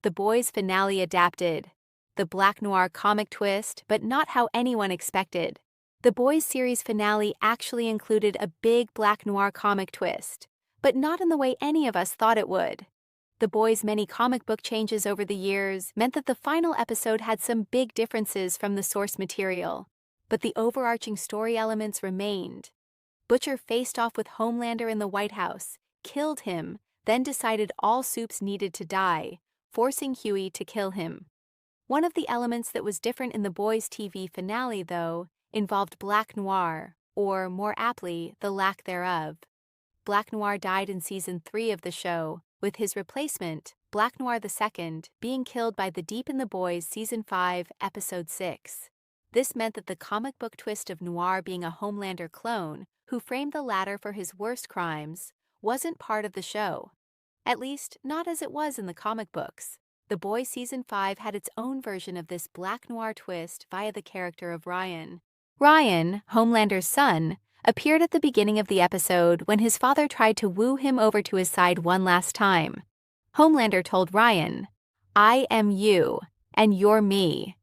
The Boys finale adapted. The Black Noir comic twist, but not how anyone expected. The Boys series finale actually included a big Black Noir comic twist, but not in the way any of us thought it would. The Boys' many comic book changes over the years meant that the final episode had some big differences from the source material, but the overarching story elements remained. Butcher faced off with Homelander in the White House, killed him, then decided all Supes needed to die, forcing Huey to kill him. One of the elements that was different in the Boys TV finale, though, involved Black Noir, or more aptly, the lack thereof. Black Noir died in Season 3 of the show, with his replacement, Black Noir II, being killed by the Deep in the Boys Season 5, Episode 6. This meant that the comic book twist of Noir being a Homelander clone, who framed the latter for his worst crimes, wasn't part of the show. At least, not as it was in the comic books. The Boys Season 5 had its own version of this Black Noir twist via the character of Ryan. Ryan, Homelander's son, appeared at the beginning of the episode when his father tried to woo him over to his side one last time. Homelander told Ryan, "I am you, and you're me."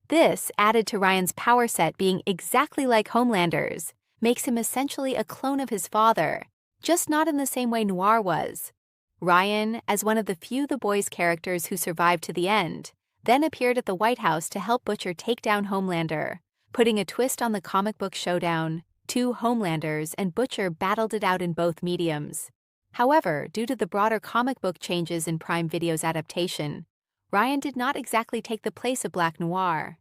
This, added to Ryan's power set being exactly like Homelander's, makes him essentially a clone of his father, just not in the same way Noir was. Ryan, as one of the few The Boys characters who survived to the end, then appeared at the White House to help Butcher take down Homelander, putting a twist on the comic book showdown. Two Homelanders and Butcher battled it out in both mediums. However, due to the broader comic book changes in Prime Video's adaptation, Ryan did not exactly take the place of Black Noir.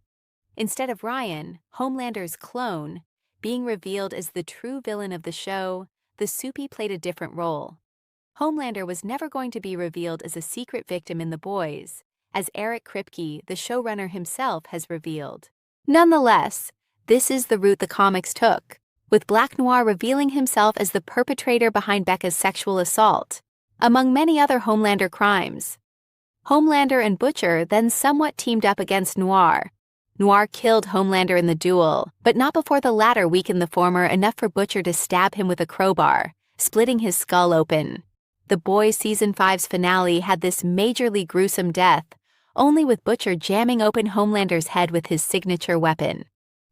Instead of Ryan, Homelander's clone, being revealed as the true villain of the show, the Soupy played a different role. Homelander was never going to be revealed as a secret victim in The Boys, as Eric Kripke, the showrunner himself, has revealed. Nonetheless, this is the route the comics took, with Black Noir revealing himself as the perpetrator behind Becca's sexual assault, among many other Homelander crimes. Homelander and Butcher then somewhat teamed up against Noir. Noir killed Homelander in the duel, but not before the latter weakened the former enough for Butcher to stab him with a crowbar, splitting his skull open. The Boys Season 5's finale had this majorly gruesome death, only with Butcher jamming open Homelander's head with his signature weapon.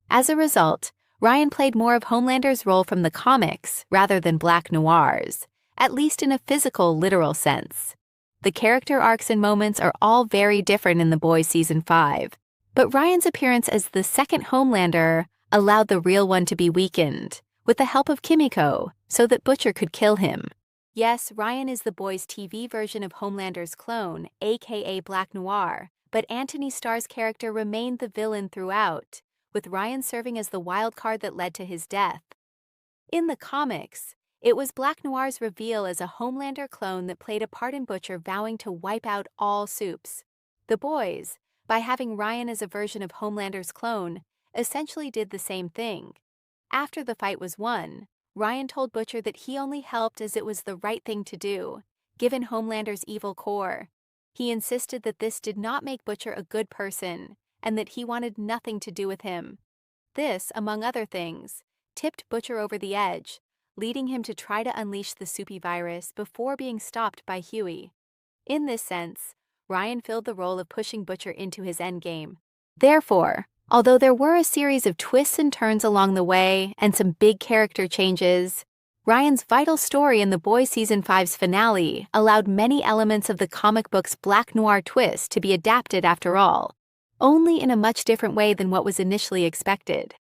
As a result, Ryan played more of Homelander's role from the comics rather than Black Noir's, at least in a physical, literal sense. The character arcs and moments are all very different in The Boys Season 5, but Ryan's appearance as the second Homelander allowed the real one to be weakened, with the help of Kimiko, so that Butcher could kill him. Yes, Ryan is the Boys TV version of Homelander's clone, aka Black Noir, but Anthony Starr's character remained the villain throughout, with Ryan serving as the wild card that led to his death. In the comics, it was Black Noir's reveal as a Homelander clone that played a part in Butcher vowing to wipe out all Supes. The Boys, by having Ryan as a version of Homelander's clone, essentially did the same thing. After the fight was won, Ryan told Butcher that he only helped as it was the right thing to do, given Homelander's evil core. He insisted that this did not make Butcher a good person, and that he wanted nothing to do with him. This, among other things, tipped Butcher over the edge, leading him to try to unleash the Soupy virus before being stopped by Huey. In this sense, Ryan filled the role of pushing Butcher into his endgame. Therefore, although there were a series of twists and turns along the way and some big character changes, Ryan's vital story in The Boys Season 5's finale allowed many elements of the comic book's Black Noir twist to be adapted after all, only in a much different way than what was initially expected.